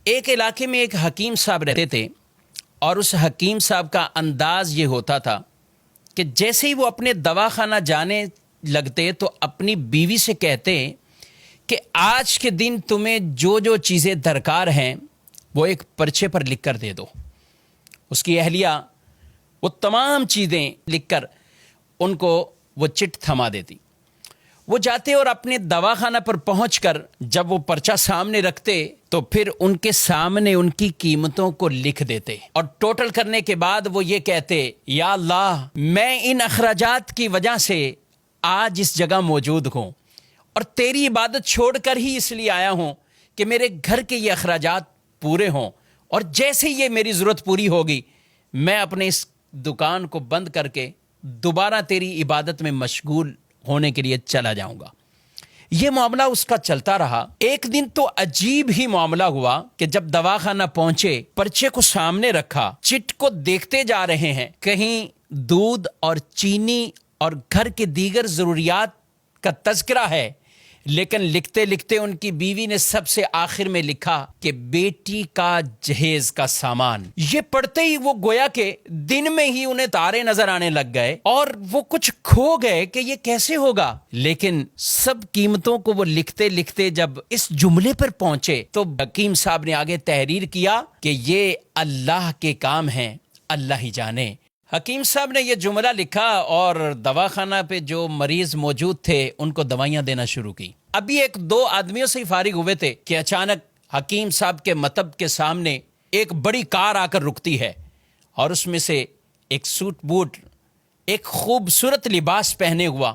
ایک علاقے میں ایک حکیم صاحب رہتے تھے اور اس حکیم صاحب کا انداز یہ ہوتا تھا کہ جیسے ہی وہ اپنے دواخانہ جانے لگتے تو اپنی بیوی سے کہتے کہ آج کے دن تمہیں جو جو چیزیں درکار ہیں وہ ایک پرچے پر لکھ کر دے دو۔ اس کی اہلیہ وہ تمام چیزیں لکھ کر ان کو وہ چٹ تھما دیتی۔ وہ جاتے اور اپنے دواخانہ پر پہنچ کر جب وہ پرچہ سامنے رکھتے تو پھر ان کے سامنے ان کی قیمتوں کو لکھ دیتے اور ٹوٹل کرنے کے بعد وہ یہ کہتے، یا اللہ میں ان اخراجات کی وجہ سے آج اس جگہ موجود ہوں اور تیری عبادت چھوڑ کر ہی اس لیے آیا ہوں کہ میرے گھر کے یہ اخراجات پورے ہوں، اور جیسے یہ میری ضرورت پوری ہوگی میں اپنے اس دکان کو بند کر کے دوبارہ تیری عبادت میں مشغول ہونے کے لیے چلا جاؤں گا۔ یہ معاملہ اس کا چلتا رہا۔ ایک دن تو عجیب ہی معاملہ ہوا کہ جب دواخانہ پہنچے، پرچے کو سامنے رکھا، چٹ کو دیکھتے جا رہے ہیں، کہیں دودھ اور چینی اور گھر کے دیگر ضروریات کا تذکرہ ہے، لیکن لکھتے لکھتے ان کی بیوی نے سب سے آخر میں لکھا کہ بیٹی کا جہیز کا سامان۔ یہ پڑھتے ہی وہ گویا کہ دن میں ہی انہیں تارے نظر آنے لگ گئے اور وہ کچھ کھو گئے کہ یہ کیسے ہوگا۔ لیکن سب قیمتوں کو وہ لکھتے لکھتے جب اس جملے پر پہنچے تو حکیم صاحب نے آگے تحریر کیا کہ یہ اللہ کے کام ہیں، اللہ ہی جانے۔ حکیم صاحب نے یہ جملہ لکھا اور دواخانہ پہ جو مریض موجود تھے ان کو دوائیاں دینا شروع کی۔ ابھی ایک دو آدمیوں سے ہی فارغ ہوئے تھے کہ اچانک حکیم صاحب کے مطب کے سامنے ایک بڑی کار آ کر رکتی ہے اور اس میں سے ایک سوٹ بوٹ، ایک خوبصورت لباس پہنے ہوا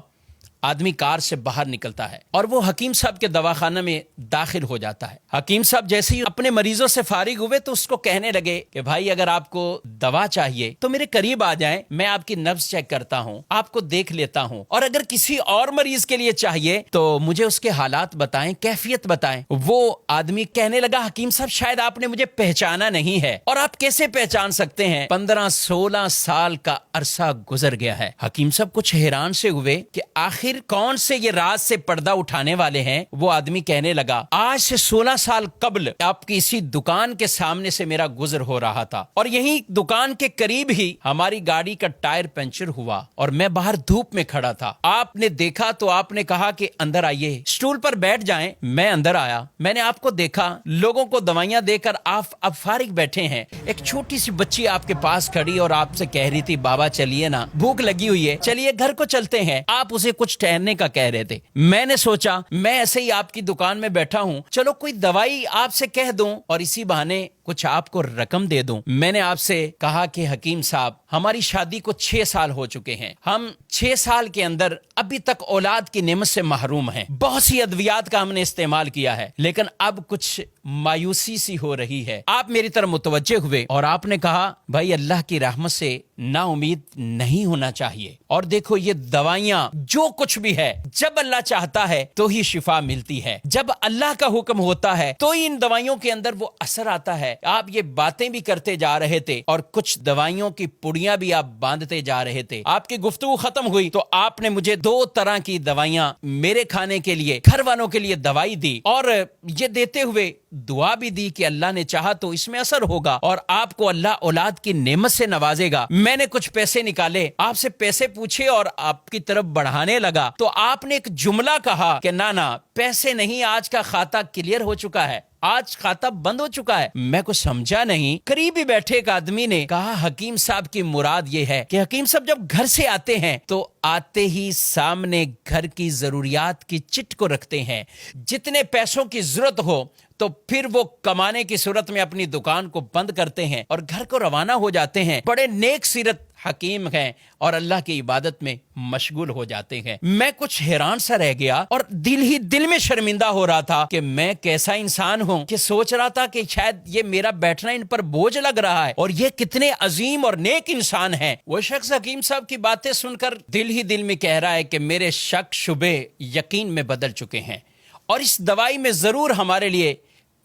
آدمی کار سے باہر نکلتا ہے اور وہ حکیم صاحب کے دواخانہ میں داخل ہو جاتا ہے۔ حکیم صاحب جیسے ہی اپنے مریضوں سے فارغ ہوئے تو اس کو کہنے لگے کہ بھائی اگر آپ کو دوا چاہیے تو میرے قریب آ جائیں، میں آپ کی نبض چیک کرتا ہوں، آپ کو دیکھ لیتا ہوں، اور اگر کسی اور مریض کے لیے چاہیے تو مجھے اس کے حالات بتائیں، کیفیت بتائیں۔ وہ آدمی کہنے لگا، حکیم صاحب شاید آپ نے مجھے پہچانا نہیں ہے، اور آپ کیسے پہچان سکتے ہیں؟ 15-16 سال کا عرصہ گزر گیا ہے۔ حکیم صاحب کچھ حیران سے ہوئے کہ آخر کون سے یہ راز سے پردہ اٹھانے والے ہیں۔ وہ آدمی کہنے لگا، آج سے 16 سال قبل آپ کی اسی دکان کے سامنے سے میرا گزر ہو رہا تھا اور یہی دکان کے قریب ہی ہماری گاڑی کا ٹائر پنچر ہوا اور میں باہر دھوپ میں کھڑا تھا، آپ نے دیکھا تو آپ نے کہا کہ اندر آئیے، اسٹول پر بیٹھ جائیں۔ میں اندر آیا، میں نے آپ کو دیکھا، لوگوں کو دوائیاں دے کر آپ اب فارغ بیٹھے ہیں، ایک چھوٹی سی بچی آپ کے پاس کھڑی اور آپ سے کہہ رہی تھی بابا چلیے نا، بھوک لگی ہوئی ہے، چلیے گھر کو چلتے ہیں۔ آپ اسے کچھ ٹہلنے کا کہہ رہے تھے۔ میں نے سوچا میں ایسے ہی آپ کی دکان میں بیٹھا ہوں، چلو کوئی دوائی آپ سے کہہ دوں اور اسی بہانے کچھ آپ کو رقم دے دوں۔ میں نے آپ سے کہا کہ حکیم صاحب ہماری شادی کو 6 سال ہو چکے ہیں، ہم 6 سال کے اندر ابھی تک اولاد کی نعمت سے محروم ہیں، بہت سی ادویات کا ہم نے استعمال کیا ہے، لیکن اب کچھ مایوسی سی ہو رہی ہے۔ آپ میری طرف متوجہ ہوئے اور آپ نے کہا بھائی اللہ کی رحمت سے نا امید نہیں ہونا چاہیے، اور دیکھو یہ دوائیاں جو کچھ بھی ہے جب اللہ چاہتا ہے تو ہی شفا ملتی ہے، جب اللہ کا حکم ہوتا ہے تو ہی ان دوائیوں کے اندر وہ اثر آتا ہے۔ آپ یہ باتیں بھی کرتے جا رہے تھے اور کچھ دوائیوں کی پڑیاں بھی آپ باندھتے جا رہے تھے۔ آپ کی گفتگو ختم ہوئی تو آپ نے مجھے 2 طرح کی دوائیاں میرے کھانے کے لیے، گھر والوں کے لیے دوائی دی، اور یہ دیتے ہوئے دعا بھی دی کہ اللہ نے چاہا تو اس میں اثر ہوگا اور آپ کو اللہ اولاد کی نعمت سے نوازے گا۔ میں نے کچھ پیسے نکالے، آپ سے پیسے پوچھے اور آپ کی طرف بڑھانے لگا تو آپ نے ایک جملہ کہا کہ نا پیسے نہیں، آج کا کھاتا کلیئر ہو چکا ہے، آج کھاتا بند ہو چکا ہے۔ میں کچھ سمجھا نہیں۔ قریب ہی بیٹھے ایک آدمی نے کہا حکیم صاحب کی مراد یہ ہے کہ حکیم صاحب جب گھر سے آتے ہیں تو آتے ہی سامنے گھر کی ضروریات کی چٹ کو رکھتے ہیں، جتنے پیسوں کی ضرورت ہو تو پھر وہ کمانے کی صورت میں اپنی دکان کو بند کرتے ہیں اور گھر کو روانہ ہو جاتے ہیں۔ بڑے نیک سیرت حکیم ہیں اور اللہ کی عبادت میں مشغول ہو جاتے ہیں۔ میں کچھ حیران سا رہ گیا اور دل میں شرمندہ ہو رہا تھا کہ میں کیسا انسان ہوں کہ سوچ رہا تھا کہ شاید یہ میرا بیٹھنا ان پر بوجھ لگ رہا ہے اور یہ کتنے عظیم اور نیک انسان ہیں۔ وہ شخص حکیم صاحب کی باتیں سن کر دل میں کہہ رہا ہے کہ میرے شک شبے یقین میں بدل چکے ہیں اور اس دوائی میں ضرور ہمارے لیے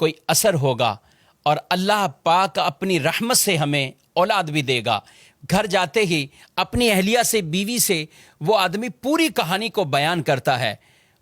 کوئی اثر ہوگا اور اللہ پاک اپنی رحمت سے ہمیں اولاد بھی دے گا۔ گھر جاتے ہی اپنی اہلیہ سے، بیوی سے وہ آدمی پوری کہانی کو بیان کرتا ہے۔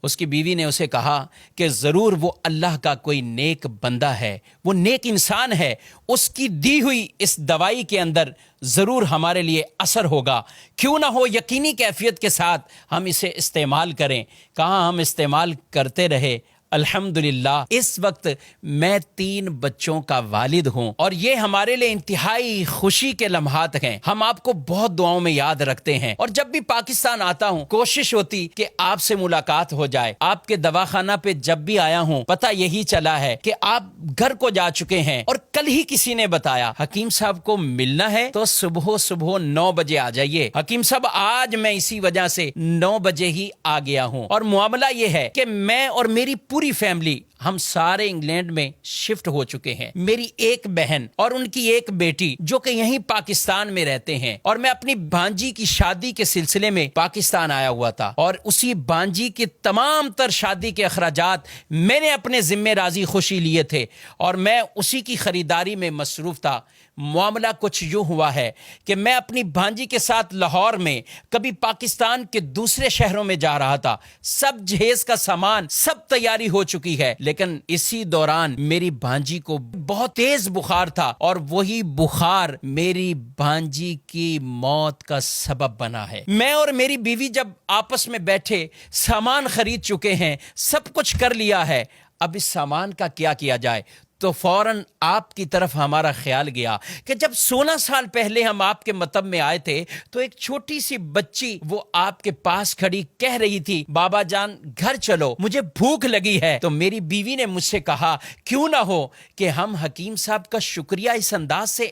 اس کی بیوی نے اسے کہا کہ ضرور وہ اللہ کا کوئی نیک بندہ ہے، وہ نیک انسان ہے، اس کی دی ہوئی اس دوائی کے اندر ضرور ہمارے لیے اثر ہوگا، کیوں نہ ہو یقینی کیفیت کے ساتھ ہم اسے استعمال کریں۔ کہاں ہم استعمال کرتے رہے۔ الحمدللہ اس وقت میں 3 بچوں کا والد ہوں، اور یہ ہمارے لیے انتہائی خوشی کے لمحات ہیں۔ ہم آپ کو بہت دعاؤں میں یاد رکھتے ہیں، اور جب بھی پاکستان آتا ہوں کوشش ہوتی کہ آپ سے ملاقات ہو جائے۔ آپ کے دواخانہ پہ جب بھی آیا ہوں پتہ یہی چلا ہے کہ آپ گھر کو جا چکے ہیں، اور کل ہی کسی نے بتایا حکیم صاحب کو ملنا ہے تو صبح 9 بجے آ جائیے۔ حکیم صاحب آج میں اسی وجہ سے 9 بجے ہی آ گیا ہوں، اور معاملہ یہ ہے کہ میں اور میری پوری فیملی ہم سارے انگلینڈ میں شفٹ ہو چکے ہیں۔ میری ایک بہن اور ان کی ایک بیٹی جو کہ یہیں پاکستان میں رہتے ہیں، اور میں اپنی بھانجی کی شادی کے سلسلے میں پاکستان آیا ہوا تھا، اور اسی بھانجی کے تمام تر شادی کے اخراجات میں نے اپنے ذمہ راضی خوشی لیے تھے، اور میں اسی کی خریداری میں مصروف تھا۔ معاملہ کچھ یوں ہوا ہے کہ میں اپنی بھانجی کے ساتھ لاہور میں کبھی پاکستان کے دوسرے شہروں میں جا رہا تھا، سب جہیز کا سامان سب تیاری ہو چکی ہے، لیکن اسی دوران میری بھانجی کو بہت تیز بخار تھا، اور وہی بخار میری بھانجی کی موت کا سبب بنا ہے۔ میں اور میری بیوی جب آپس میں بیٹھے سامان خرید چکے ہیں، سب کچھ کر لیا ہے، اب اس سامان کا کیا کیا جائے، تو فوراً آپ کی طرف ہمارا خیال گیا کہ جب 16 سال پہلے ہم آپ کے مطب میں آئے تھے تو ایک چھوٹی سی بچی وہ آپ کے پاس کھڑی کہہ رہی تھی بابا جان گھر چلو مجھے بھوک لگی ہے۔ تو میری بیوی نے مجھ سے کہا کیوں نہ ہو کہ ہم حکیم صاحب کا شکریہ اس انداز سے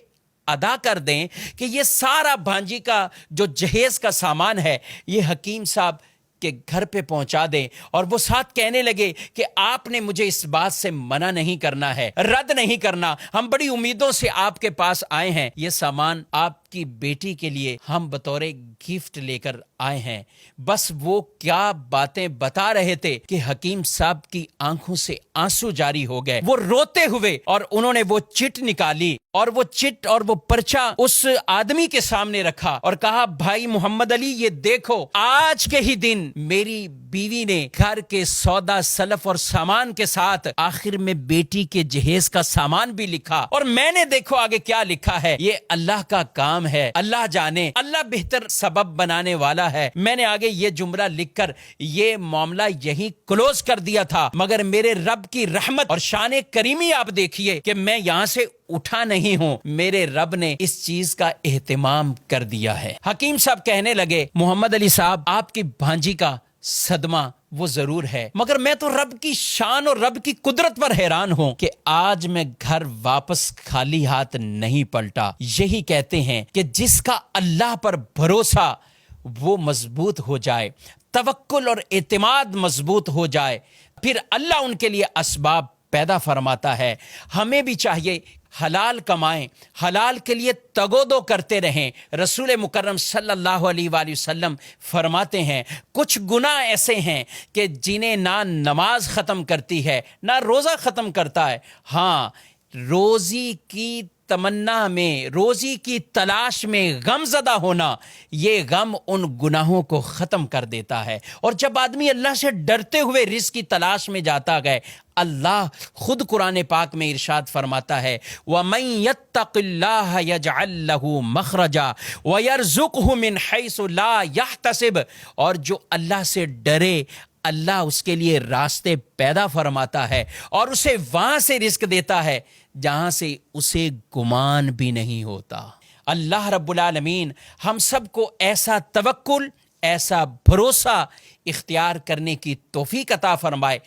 ادا کر دیں کہ یہ سارا بھانجی کا جو جہیز کا سامان ہے یہ حکیم صاحب کہ گھر پہ پہنچا دیں۔ اور وہ ساتھ کہنے لگے کہ آپ نے مجھے اس بات سے منع نہیں کرنا ہے، رد نہیں کرنا، ہم بڑی امیدوں سے آپ کے پاس آئے ہیں، یہ سامان آپ کی بیٹی کے لیے ہم بطور گفٹ لے کر آئے ہیں۔ بس وہ کیا باتیں بتا رہے تھے کہ حکیم صاحب کی آنکھوں سے آنسو جاری ہو گئے، وہ روتے ہوئے، اور انہوں نے وہ چٹ نکالی، اور وہ چٹ اور وہ پرچہ اس آدمی کے سامنے رکھا اور کہا بھائی محمد علی یہ دیکھو آج کے ہی دن میری بیوی نے گھر کے سودا سلف اور سامان کے ساتھ آخر میں بیٹی کے جہیز کا سامان بھی لکھا، اور میں نے دیکھو آگے کیا لکھا ہے، یہ اللہ کا کام ہے، اللہ جانے، اللہ بہتر سبب بنانے والا ہے۔ میں نے آگے یہ جملہ لکھ کر یہ معاملہ یہیں کلوز کر دیا تھا، مگر میرے رب کی رحمت اور شان کریمی آپ دیکھیے کہ میں یہاں سے اٹھا نہیں ہوں، میرے رب نے اس چیز کا اہتمام کر دیا ہے۔ حکیم صاحب کہنے لگے محمد علی صاحب آپ کی بھانجی کا صدمہ وہ ضرور ہے، مگر میں تو رب کی شان اور رب کی قدرت پر حیران ہوں کہ آج میں گھر واپس خالی ہاتھ نہیں پلٹا۔ یہی کہتے ہیں کہ جس کا اللہ پر بھروسہ وہ مضبوط ہو جائے، توکل اور اعتماد مضبوط ہو جائے، پھر اللہ ان کے لیے اسباب پیدا فرماتا ہے۔ ہمیں بھی چاہیے حلال کمائیں، حلال کے لیے تگودو کرتے رہیں۔ رسول مکرم صلی اللہ علیہ وآلہ وسلم فرماتے ہیں کچھ گناہ ایسے ہیں کہ جنہیں نہ نماز ختم کرتی ہے نہ روزہ ختم کرتا ہے، ہاں روزی کی تمنا میں، روزی کی تلاش میں غم زدہ ہونا، یہ غم ان گناہوں کو ختم کر دیتا ہے۔ اور جب آدمی اللہ سے ڈرتے ہوئے رزق کی تلاش میں جاتا گئے، اللہ خود قرآن پاک میں ارشاد فرماتا ہے وَمَن يَتَّقِ اللَّهَ يَجْعَل لَّهُ مَخْرَجًا وَيَرْزُقْهُ مِنْ حَيْثُ لَا يَحْتَسِبُ، اور جو اللہ سے ڈرے اللہ اس کے لیے راستے پیدا فرماتا ہے اور اسے وہاں سے رزق دیتا ہے جہاں سے اسے گمان بھی نہیں ہوتا۔ اللہ رب العالمین ہم سب کو ایسا توکل، ایسا بھروسہ اختیار کرنے کی توفیق عطا فرمائے۔